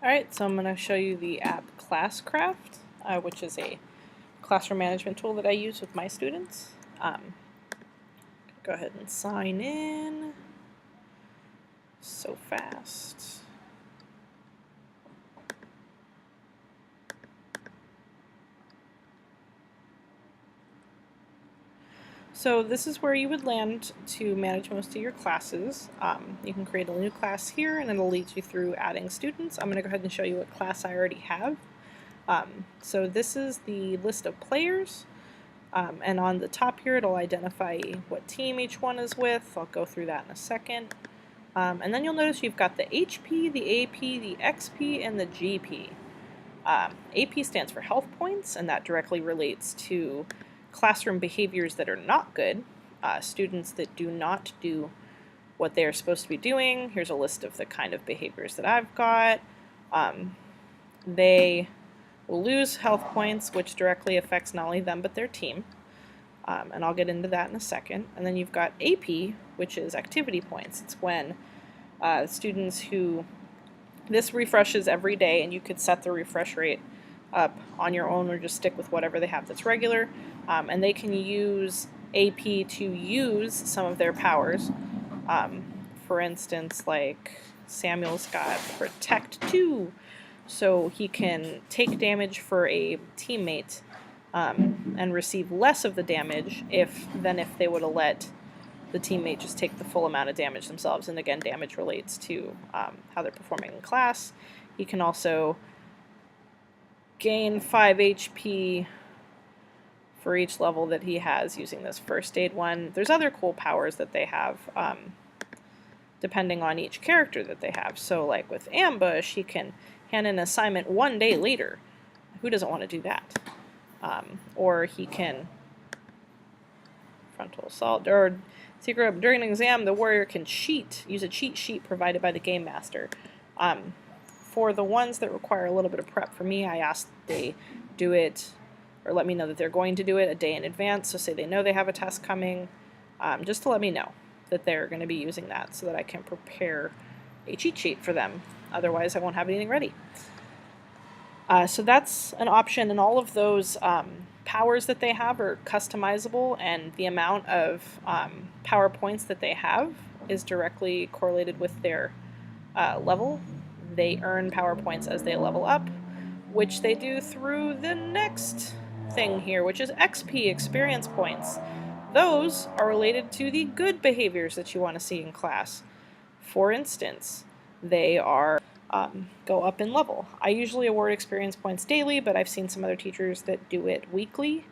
Alright, so I'm going to show you the app Classcraft, which is a classroom management tool that I use with my students. Go ahead and sign in. So fast. So this is where you would land to manage most of your classes. You can create a new class here and it'll lead you through adding students. I'm going to go ahead and show you what class I already have. So this is the list of players, and on the top here it'll identify what team each one is with. I'll go through that in a second. And then you'll notice you've got the HP, the AP, the XP, and the GP. AP stands for health points, and that directly relates to classroom behaviors that are not good, students that do not do what they're supposed to be doing. Here's a list of the kind of behaviors that I've got. They will lose health points, which directly affects not only them but their team. And I'll get into that in a second. And then you've got AP, which is activity points. It's when students who, this refreshes every day, and you could set the refresh rate up on your own or just stick with whatever they have that's regular. And they can use AP to use some of their powers. For instance, like Samuel's got Protect 2, so he can take damage for a teammate and receive less of the damage than if they would have let the teammate just take the full amount of damage themselves. And again, damage relates to how they're performing in class. He can also gain 5 HP for each level that he has using this first aid one. There's other cool powers that they have depending on each character that they have. So like with Ambush, he can hand an assignment 1 day later. Who doesn't want to do that? Or he can frontal assault, or secret. During an exam, the warrior can use a cheat sheet provided by the game master. For the ones that require a little bit of prep for me, I ask that they do it, or let me know that they're going to do it a day in advance. So say they know they have a test coming, just to let me know that they're going to be using that so that I can prepare a cheat sheet for them. Otherwise, I won't have anything ready. So that's an option, and all of those powers that they have are customizable, and the amount of power points that they have is directly correlated with their level. They earn power points as they level up, which they do through the next thing here, which is XP, experience points. Those are related to the good behaviors that you want to see in class. For instance, they are go up in level. I usually award experience points daily, but I've seen some other teachers that do it weekly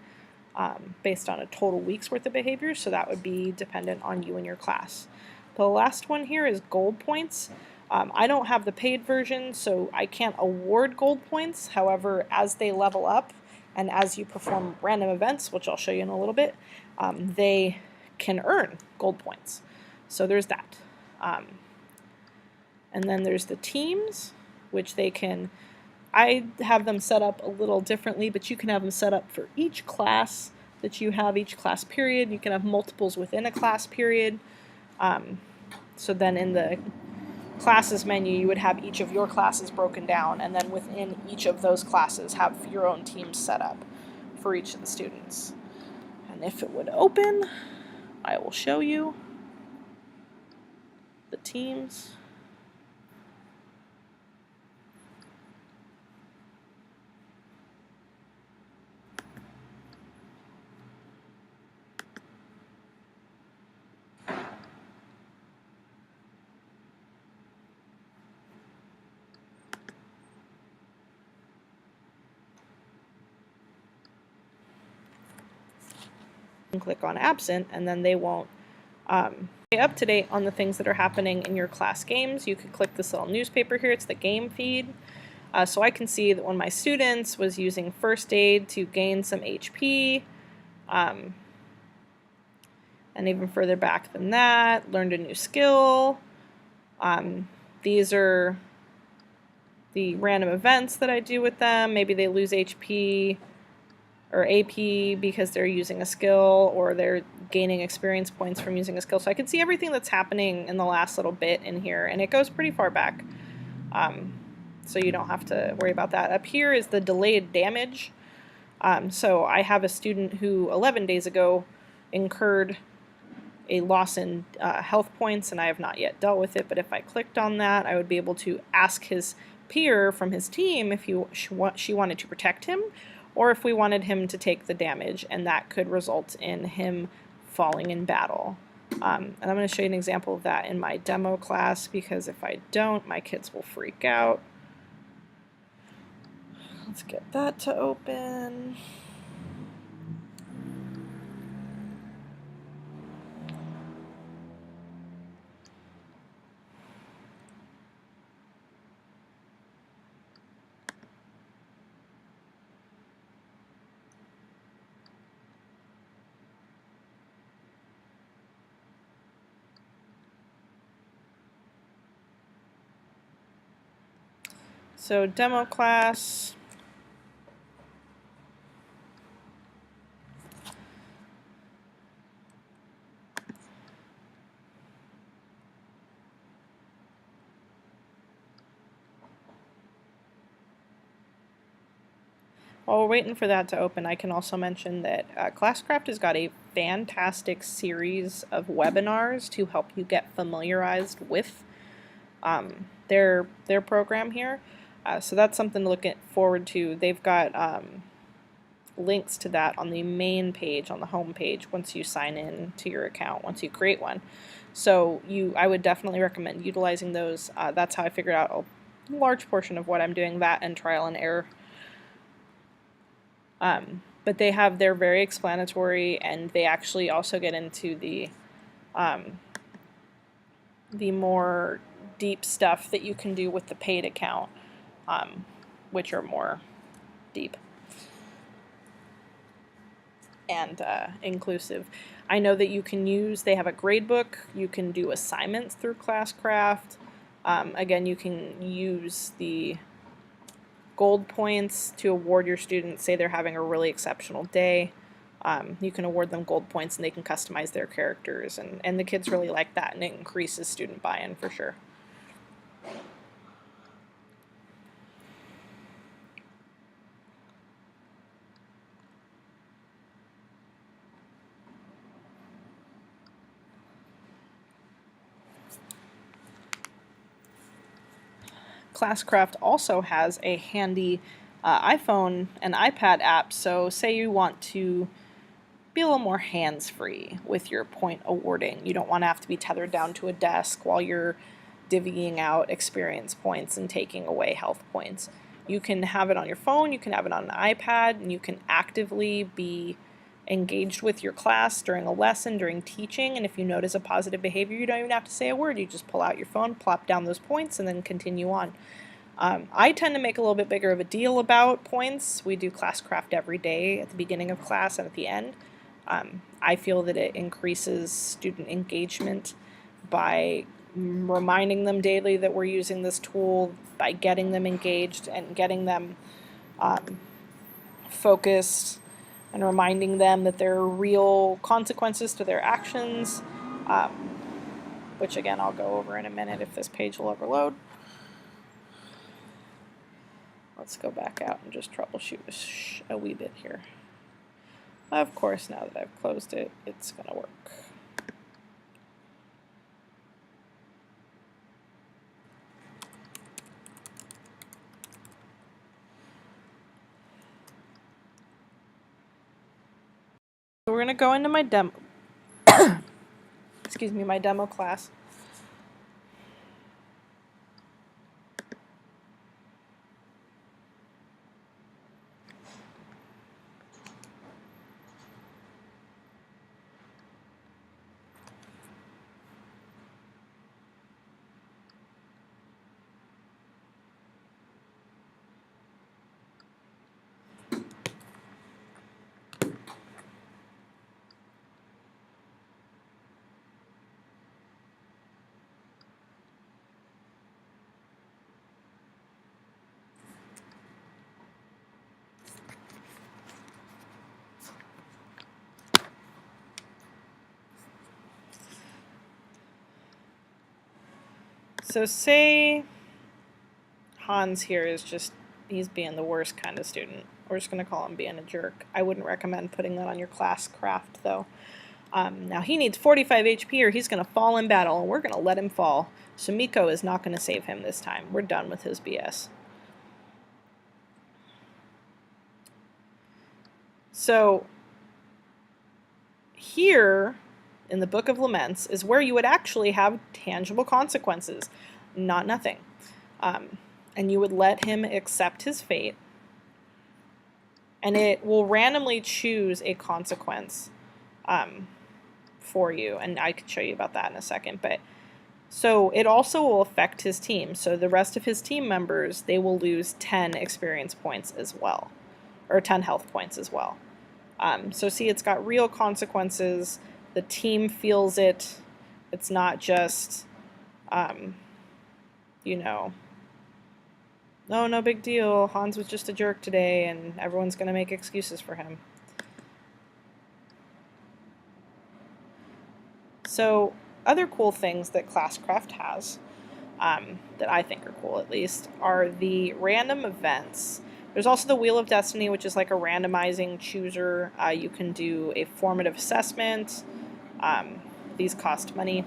based on a total week's worth of behaviors, so that would be dependent on you and your class. The last one here is gold points. I don't have the paid version, so I can't award gold points. However, as they level up and as you perform random events, which I'll show you in a little bit, they can earn gold points. So there's that. And then there's the teams, which they can, I have them set up a little differently, but you can have them set up for each class that you have, each class period. You can have multiples within a class period. So then in the classes menu, you would have each of your classes broken down, and then within each of those classes have your own teams set up for each of the students. And if it would open, I will show you the teams. Click on absent, and then they won't stay up to date on the things that are happening in your class games. You could click this little newspaper here. It's the game feed. So I can see that one of my students was using first aid to gain some HP, and even further back than that, learned a new skill. These are the random events that I do with them. Maybe they lose HP or AP because they're using a skill, or they're gaining experience points from using a skill. So I can see everything that's happening in the last little bit in here, and it goes pretty far back. so you don't have to worry about that. Up here is the delayed damage. So I have a student who 11 days ago incurred a loss in health points, and I have not yet dealt with it, but if I clicked on that, I would be able to ask his peer from his team if she wanted to protect him, or if we wanted him to take the damage, and that could result in him falling in battle. And I'm going to show you an example of that in my demo class, because if I don't, my kids will freak out. Let's get that to open. So demo class. While we're waiting for that to open, I can also mention that Classcraft has got a fantastic series of webinars to help you get familiarized with their program here. So that's something to look forward to. They've got links to that on the main page, on the home page, once you sign in to your account, once you create one. So I would definitely recommend utilizing those. That's how I figured out a large portion of what I'm doing, that and trial and error. But they're very explanatory, and they actually also get into the more deep stuff that you can do with the paid account, which are more deep and inclusive. I know that they have a grade book, you can do assignments through Classcraft. Again, you can use the gold points to award your students. Say they're having a really exceptional day. You can award them gold points, and they can customize their characters, and the kids really like that, and it increases student buy-in for sure. Classcraft also has a handy iPhone and iPad app, so say you want to be a little more hands-free with your point awarding. You don't want to have to be tethered down to a desk while you're divvying out experience points and taking away health points. You can have it on your phone, you can have it on an iPad, and you can actively be engaged with your class during a lesson, during teaching, and if you notice a positive behavior, you don't even have to say a word. You just pull out your phone, plop down those points, and then continue on. I tend to make a little bit bigger of a deal about points. We do Classcraft every day at the beginning of class and at the end. I feel that it increases student engagement by reminding them daily that we're using this tool, by getting them engaged and getting them focused, and reminding them that there are real consequences to their actions, which again I'll go over in a minute if this page will overload. Let's go back out and just troubleshoot a wee bit here. Of course, now that I've closed it, it's going to work. So we're going to go into my demo, excuse me, my demo class. So say Hans here is just, he's being the worst kind of student. We're just going to call him being a jerk. I wouldn't recommend putting that on your Classcraft, though. Now he needs 45 HP or he's going to fall in battle, and we're going to let him fall. So Miko is not going to save him this time. We're done with his BS. So here in the Book of Laments is where you would actually have tangible consequences, not nothing. And you would let him accept his fate, and it will randomly choose a consequence for you, and I can show you about that in a second. But so it also will affect his team. So the rest of his team members, they will lose 10 experience points as well, or 10 health points as well. So see, it's got real consequences. The team feels it. It's not just, you know, oh, no big deal. Hans was just a jerk today, and everyone's going to make excuses for him. So other cool things that Classcraft has, that I think are cool at least, are the random events. There's also the Wheel of Destiny, which is like a randomizing chooser. You can do a formative assessment. These cost money.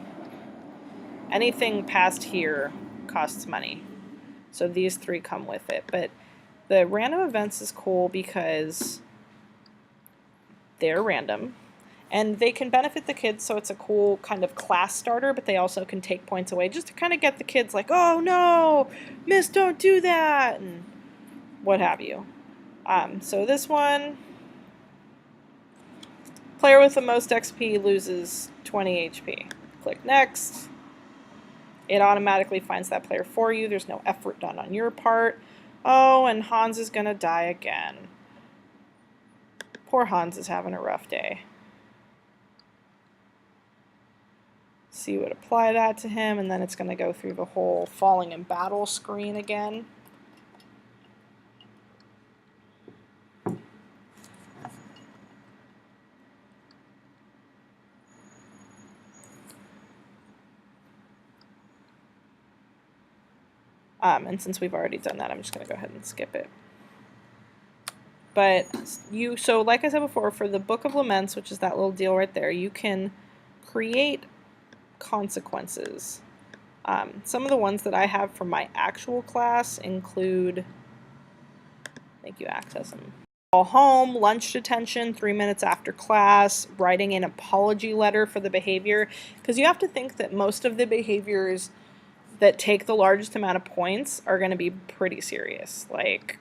Anything past here costs money. So these three come with it. But the random events is cool because they're random. And they can benefit the kids, so it's a cool kind of class starter, but they also can take points away just to kind of get the kids like, oh no, miss, don't do that, and what have you. So this one, player with the most XP loses 20 HP. Click next. It automatically finds that player for you. There's no effort done on your part. Oh, and Hans is going to die again. Poor Hans is having a rough day. So you would apply that to him, and then it's going to go through the whole falling in battle screen again. And since we've already done that, I'm just going to go ahead and skip it. But so like I said before, for the Book of Laments, which is that little deal right there, you can create consequences. Some of the ones that I have from my actual class include, thank you, access them. Call home, lunch detention, 3 minutes after class, writing an apology letter for the behavior, because you have to think that most of the behaviors that take the largest amount of points are going to be pretty serious, like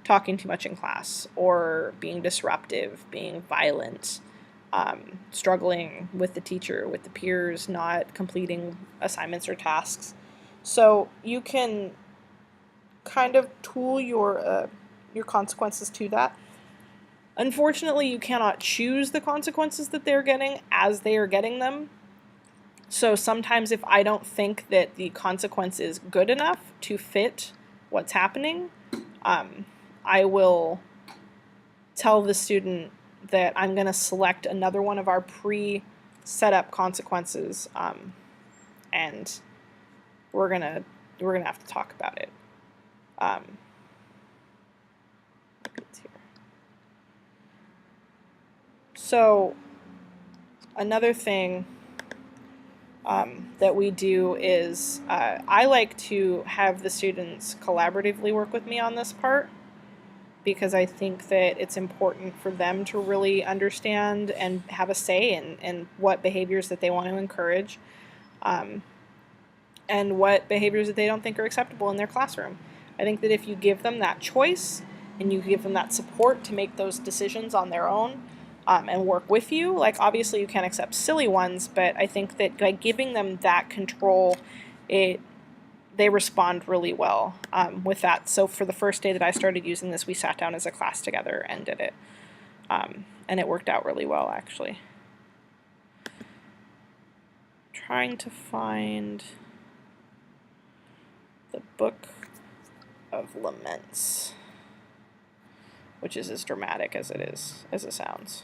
talking too much in class, or being disruptive, being violent, struggling with the teacher, with the peers, not completing assignments or tasks. So you can kind of tool your consequences to that. Unfortunately, you cannot choose the consequences that they're getting as they are getting them. So sometimes if I don't think that the consequence is good enough to fit what's happening, I will tell the student that I'm going to select another one of our pre-set up consequences, and we're gonna have to talk about it. So another thing that we do is I like to have the students collaboratively work with me on this part, because I think that it's important for them to really understand and have a say in what behaviors that they want to encourage, and what behaviors that they don't think are acceptable in their classroom. I think that if you give them that choice and you give them that support to make those decisions on their own, and work with you, like obviously you can't accept silly ones, but I think that by giving them that control, they respond really well with that. So for the first day that I started using this, we sat down as a class together and did it. And it worked out really well, actually. Trying to find the Book of Laments, which is as dramatic as it sounds.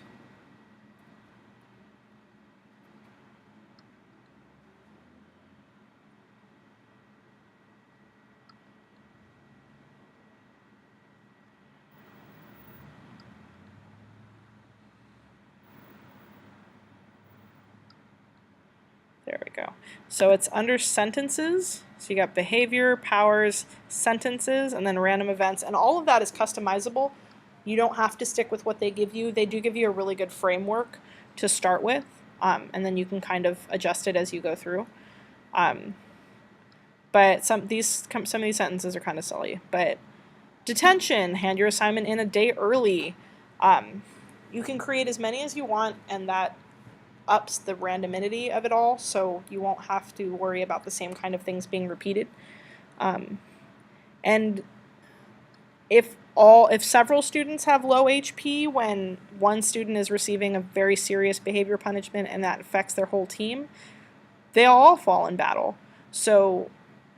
go. So it's under sentences. So you got behavior, powers, sentences, and then random events. And all of that is customizable. You don't have to stick with what they give you. They do give you a really good framework to start with, and then you can kind of adjust it as you go through. But some of these sentences are kind of silly. But detention, hand your assignment in a day early. You can create as many as you want, and that ups the randomity of it all, so you won't have to worry about the same kind of things being repeated. And if several students have low HP when one student is receiving a very serious behavior punishment and that affects their whole team, they all fall in battle. So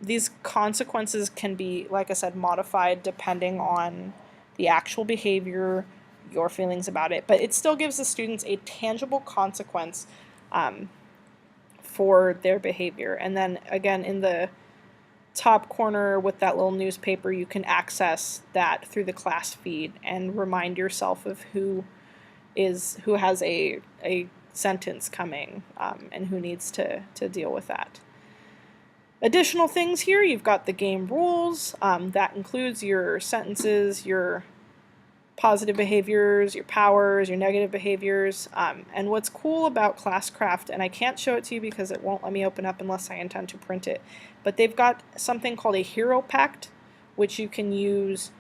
these consequences can be, like I said, modified depending on the actual behavior, your feelings about it, but it still gives the students a tangible consequence for their behavior. And then again, in the top corner with that little newspaper, you can access that through the class feed and remind yourself of who has a sentence coming and who needs to deal with that. Additional things here, you've got the game rules. That includes your sentences, your positive behaviors, your powers, your negative behaviors. And what's cool about Classcraft, and I can't show it to you because it won't let me open up unless I intend to print it, but they've got something called a hero pact, which you can use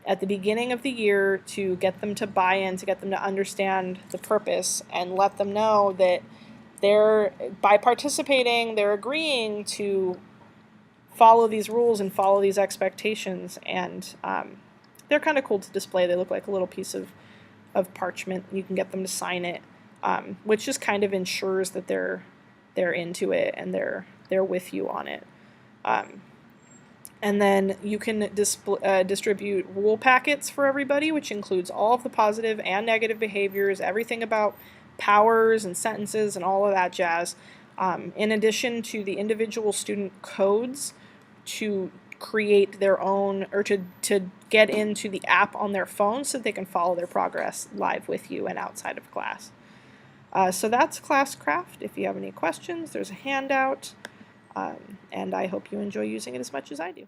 at the beginning of the year to get them to buy in, to get them to understand the purpose, and let them know that by participating, they're agreeing to follow these rules and follow these expectations. And they're kind of cool to display. They look like a little piece of parchment. You can get them to sign it, which just kind of ensures that they're into it and they're with you on it. And then you can distribute rule packets for everybody, which includes all of the positive and negative behaviors, everything about powers and sentences and all of that jazz, in addition to the individual student codes to create their own, or to get into the app on their phone so they can follow their progress live with you and outside of class. So that's Classcraft. If you have any questions, there's a handout, and I hope you enjoy using it as much as I do.